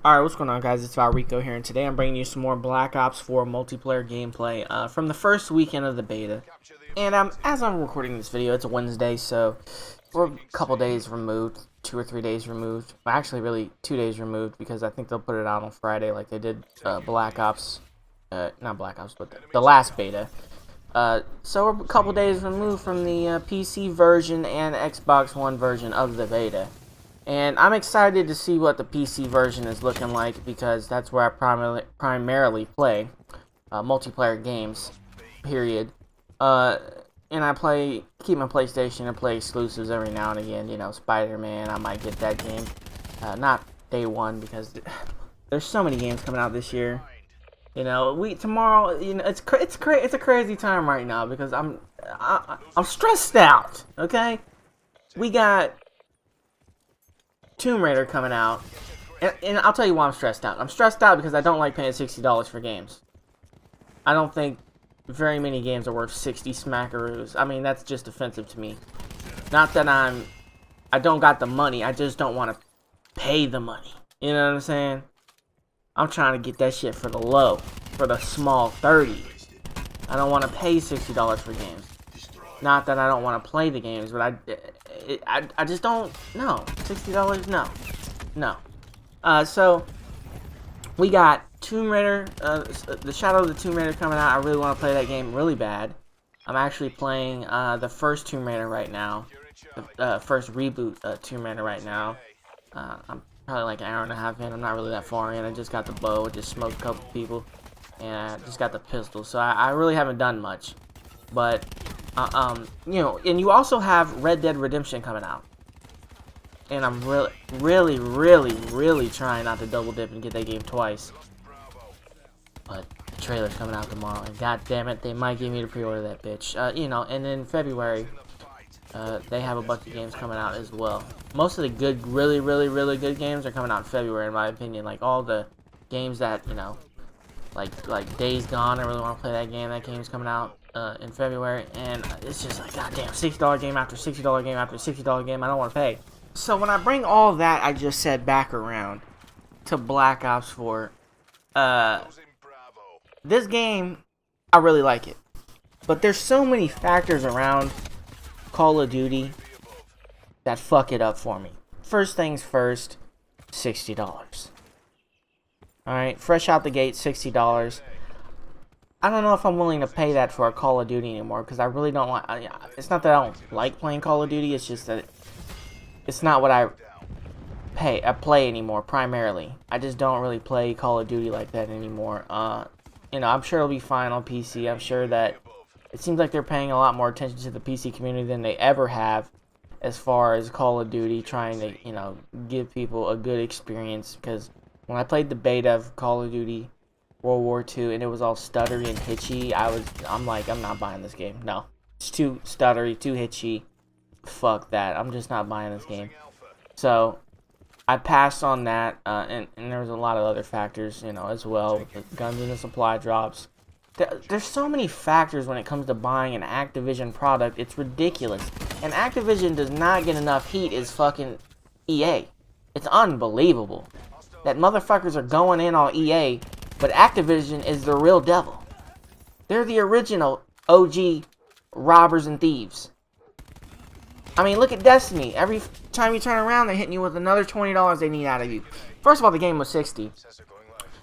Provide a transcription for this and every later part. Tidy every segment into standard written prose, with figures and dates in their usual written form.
Alright, what's going on, guys? It's Valrico here, and today I'm bringing you some more Black Ops 4 multiplayer gameplay from the first weekend of the beta. And as I'm recording this video, it's a Wednesday, so we're a couple days removed, 2 or 3 days removed. Well, actually, really 2 days removed, because I think they'll put it out on Friday like they did Black Ops, not Black Ops, but the last beta. So we're a couple days removed from the PC version and Xbox One version of the beta. And I'm excited to see what the PC version is looking like, because that's where I primarily play multiplayer games, period. And I keep my PlayStation and play exclusives every now and again. You know, Spider-Man, I might get that game. Not day one, because there's so many games coming out this year. You know, tomorrow, you know, it's a crazy time right now, because I'm stressed out. Okay, we got Tomb Raider coming out, and I'll tell you why I'm stressed out. I'm stressed out because I don't like paying $60 for games. I don't think very many games are worth 60 smackaroos. I mean, that's just offensive to me. Not that I don't got the money, I just don't want to pay the money. You know what I'm saying? I'm trying to get that shit for the low, for the small 30. I don't want to pay $60 for games. Not that I don't want to play the games, but I just don't. No, $60, no. So we got Tomb Raider, the Shadow of the Tomb Raider coming out. I really want to play that game really bad. I'm actually playing the first Tomb Raider right now, the first reboot Tomb Raider right now. I'm probably like an hour and a half in. I'm not really that far in. I just got the bow, just smoked a couple people, and I just got the pistol. So I really haven't done much, but. You know, and you also have Red Dead Redemption coming out, and I'm really trying not to double dip and get that game twice. But the trailer's coming out tomorrow, and god damn it, they might give me to pre-order that bitch. You know, and in February, they have a bunch of games coming out as well. Most of the good, really good games are coming out in February, in my opinion. Like all the games that, you know, like Days Gone. I really want to play that game. That game's coming out in February, and it's just like, goddamn, $60 game after $60 game after $60 game. I don't want to pay. So when I bring all that I just said back around to Black Ops 4, this game, I really like it, but there's so many factors around Call of Duty that fuck it up for me. First things first, $60. Alright, fresh out the gate, $60. I don't know if I'm willing to pay that for a Call of Duty anymore, because I really don't like. It's not that I don't like playing Call of Duty. It's just that it's not what I play anymore. Primarily, I just don't really play Call of Duty like that anymore. You know, I'm sure it'll be fine on PC. I'm sure that it seems like they're paying a lot more attention to the PC community than they ever have, as far as Call of Duty, trying to, you know, give people a good experience. Because when I played the beta of Call of Duty World War II and it was all stuttery and hitchy, I'm like, I'm not buying this game. No, it's too stuttery, too hitchy. Fuck that. I'm just not buying this game. So I passed on that, and there was a lot of other factors, you know, as well, with the guns and the supply drops. There's so many factors when it comes to buying an Activision product. It's ridiculous. And Activision does not get enough heat as fucking EA. It's unbelievable that motherfuckers are going in on EA, but Activision is the real devil. They're the original OG robbers and thieves. I mean, look at Destiny. Every time you turn around, they're hitting you with another $20 they need out of you. First of all, the game was $60.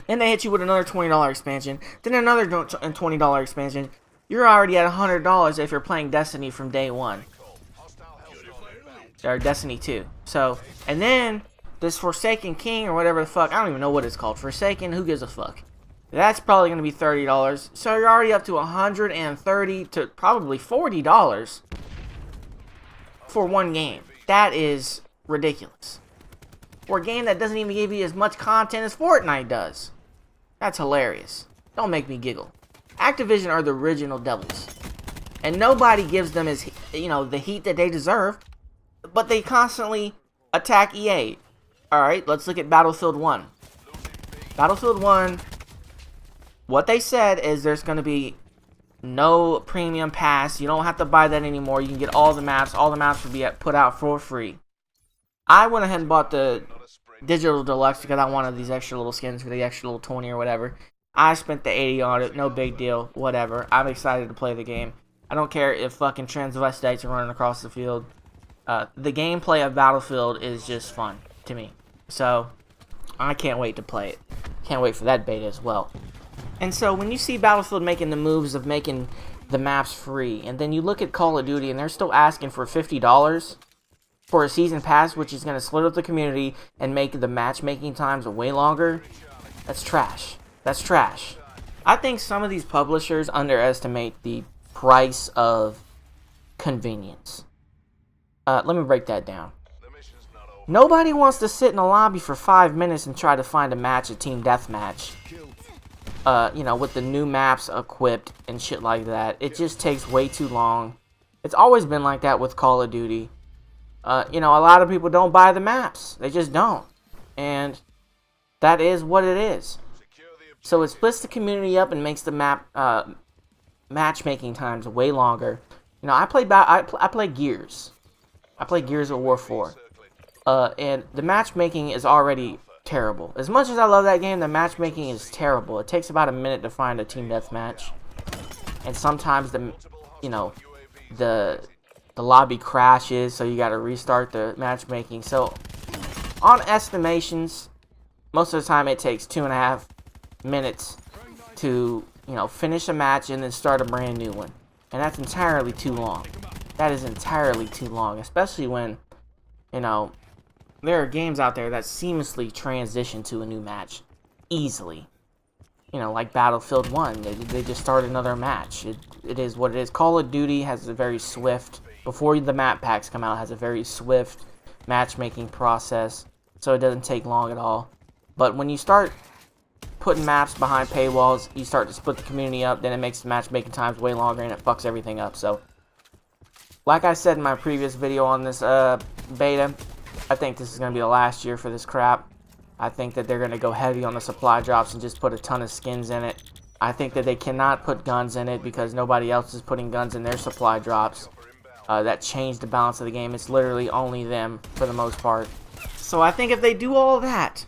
Then they hit you with another $20 expansion. Then another $20 expansion. You're already at $100 if you're playing Destiny from day one. Or Destiny 2. So, and then this Forsaken King or whatever the fuck, I don't even know what it's called. Forsaken, who gives a fuck? That's probably going to be $30. So you're already up to $130 to probably $40 for one game. That is ridiculous. For a game that doesn't even give you as much content as Fortnite does. That's hilarious. Don't make me giggle. Activision are the original devils. And nobody gives them, as, you know, the heat that they deserve. But they constantly attack EA. Alright, let's look at Battlefield 1. Battlefield 1, what they said is there's going to be no premium pass. You don't have to buy that anymore. You can get all the maps. All the maps will be put out for free. I went ahead and bought the digital deluxe because I wanted these extra little skins for the extra little 20 or whatever. I spent the 80 on it, no big deal, whatever. I'm excited to play the game. I don't care if fucking transvestites are running across the field. The gameplay of Battlefield is just fun to me. So, I can't wait to play it. Can't wait for that beta as well. And so, when you see Battlefield making the moves of making the maps free, and then you look at Call of Duty and they're still asking for $50 for a season pass, which is going to split up the community and make the matchmaking times way longer, that's trash. That's trash. I think some of these publishers underestimate the price of convenience. Let me break that down. Nobody wants to sit in a lobby for 5 minutes and try to find a match, a team deathmatch. You know, with the new maps equipped and shit like that. It just takes way too long. It's always been like that with Call of Duty. You know, a lot of people don't buy the maps. They just don't. And that is what it is. So it splits the community up and makes the map matchmaking times way longer. You know, I play Gears. I play Gears of War 4. And the matchmaking is already terrible. As much as I love that game, the matchmaking is terrible. It takes about a minute to find a team deathmatch. And sometimes the lobby crashes, so you gotta restart the matchmaking. So on estimations, most of the time it takes 2.5 minutes to, you know, finish a match and then start a brand new one. And that's entirely too long. That is entirely too long, especially when, you know, there are games out there that seamlessly transition to a new match easily. You know, like Battlefield 1, they just start another match. It is what it is. Call of Duty has a very swift, before the map packs come out, has a very swift matchmaking process, so it doesn't take long at all. But when you start putting maps behind paywalls, you start to split the community up, then it makes the matchmaking times way longer and it fucks everything up. So, like I said in my previous video on this beta, I think this is going to be the last year for this crap. I think that they're going to go heavy on the supply drops and just put a ton of skins in it. I think that they cannot put guns in it because nobody else is putting guns in their supply drops. That changed the balance of the game. It's literally only them for the most part. So I think if they do all that,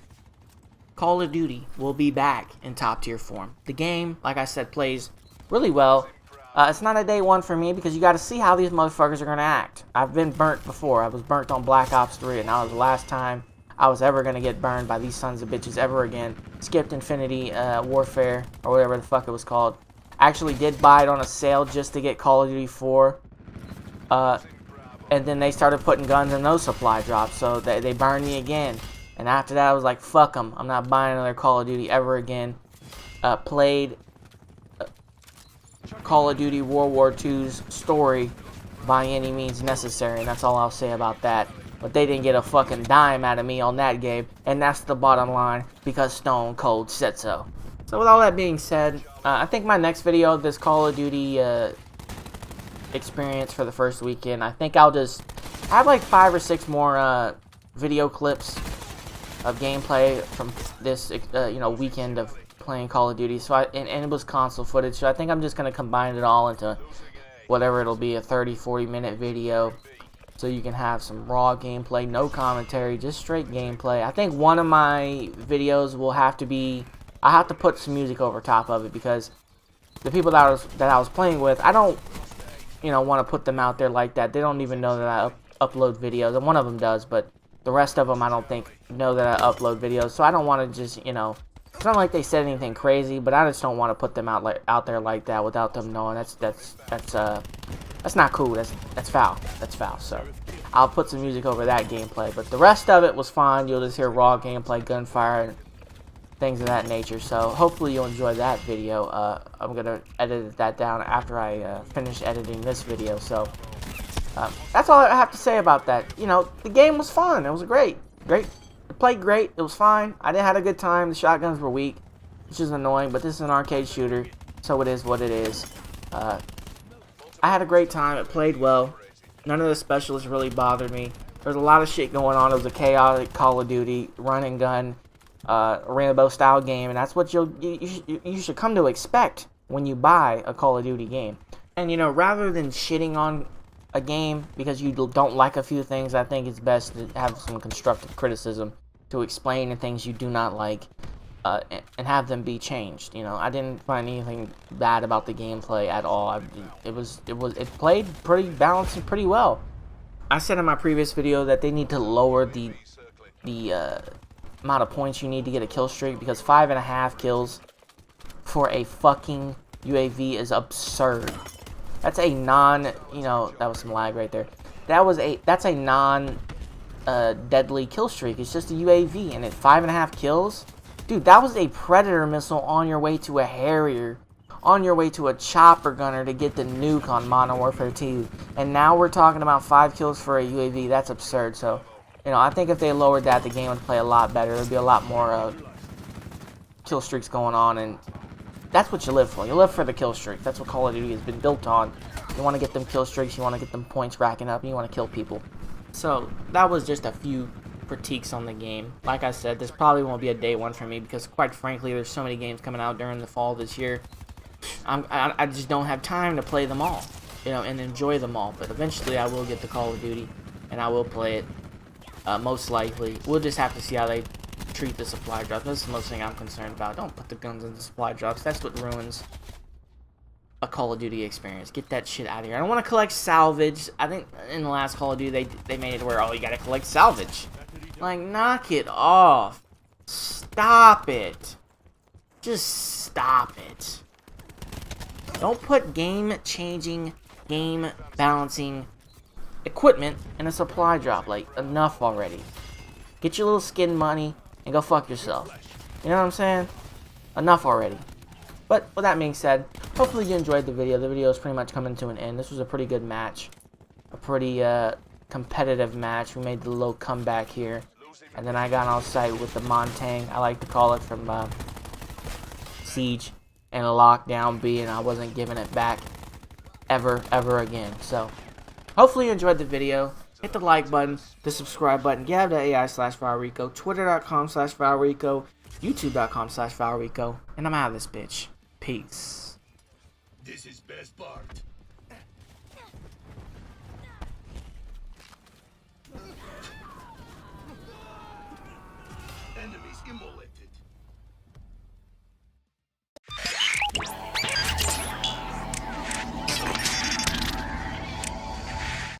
Call of Duty will be back in top tier form. The game, like I said, plays really well. It's not a day one for me because you got to see how these motherfuckers are going to act. I've been burnt before. I was burnt on Black Ops 3, and that was the last time I was ever going to get burned by these sons of bitches ever again. Skipped Infinity Warfare, or whatever the fuck it was called. Actually did buy it on a sale just to get Call of Duty 4. And then they started putting guns in those supply drops, so they burned me again. And after that, I was like, fuck them. I'm not buying another Call of Duty ever again. Played Call of Duty World War II's story by any means necessary, and that's all I'll say about that. But they didn't get a fucking dime out of me on that game, and that's the bottom line, because Stone Cold said so. So with all that being said, I think my next video, this Call of Duty experience for the first weekend, I think I'll just have like 5 or 6 more video clips of gameplay from this weekend of playing Call of Duty. So and it was console footage, so I think I'm just going to combine it all into whatever it'll be, a 30-40 minute video, so you can have some raw gameplay, no commentary, just straight gameplay. I think one of my videos will have to be, I have to put some music over top of it, because the people that I was playing with, I don't want to put them out there like that. They don't even know that I upload videos, and one of them does, but the rest of them I don't think know that I upload videos, so I don't want to just, it's not like they said anything crazy, but I just don't want to put them out there like that without them knowing. That's not cool. That's foul. That's foul. So I'll put some music over that gameplay, but the rest of it was fine. You'll just hear raw gameplay, gunfire, and things of that nature. So hopefully you'll enjoy that video. I'm gonna edit that down after I finish editing this video. So that's all I have to say about that. The game was fun. It was great. It played great. It was fine. I had a good time. The shotguns were weak, which is annoying, but this is an arcade shooter, so it is what it is. I had a great time. It played well. None of the specialists really bothered me. There's a lot of shit going on. It was a chaotic Call of Duty run and gun Rambo style game, and that's what you should come to expect when you buy a Call of Duty game. And rather than shitting on a game because you don't like a few things, I think it's best to have some constructive criticism to explain the things you do not like, and have them be changed. You know, I didn't find anything bad about the gameplay at all. It played pretty balanced and pretty well. I said in my previous video that they need to lower the amount of points you need to get a kill streak, because 5.5 kills for a fucking UAV is absurd. That's a you know, that was some lag right there. That's a non deadly kill streak. It's just a UAV, and at 5.5 kills, dude, that was a Predator missile on your way to a Harrier, on your way to a chopper gunner to get the nuke on Modern Warfare 2, and now we're talking about 5 kills for a UAV. That's absurd. So, you know, I think if they lowered that, the game would play a lot better. There'd be a lot more kill streaks going on, and that's what you live for. You live for the kill streak. That's what Call of Duty has been built on. You want to get them kill streaks, you want to get them points racking up, and you want to kill people. So, that was just a few critiques on the game. Like I said, this probably won't be a day one for me, because quite frankly, there's so many games coming out during the fall this year. I just don't have time to play them all, you know, and enjoy them all. But eventually I will get the Call of Duty, and I will play it, most likely. We'll just have to see how they treat the supply drops. That's the most thing I'm concerned about. Don't put the guns in the supply drops. That's what ruins a Call of Duty experience. Get that shit out of here. I don't want to collect salvage. I think in the last Call of Duty they made it where, oh, you gotta collect salvage. Like, knock it off. Stop it. Just stop it. Don't put game-changing, game-balancing equipment in a supply drop. Like, enough already. Get your little skin money and go fuck yourself. You know what I'm saying? Enough already. But with that being said, hopefully you enjoyed the video. The video is pretty much coming to an end. This was a pretty good match. A pretty competitive match. We made the little comeback here. And then I got on site with the Montang, I like to call it, from Siege and Lockdown B, and I wasn't giving it back ever again. So, hopefully you enjoyed the video. Hit the like button, the subscribe button, gab.ai/ValRico, twitter.com/ValRico, youtube.com/ValRico, and I'm out of this bitch. Peace. This is best part. Enemies immolated.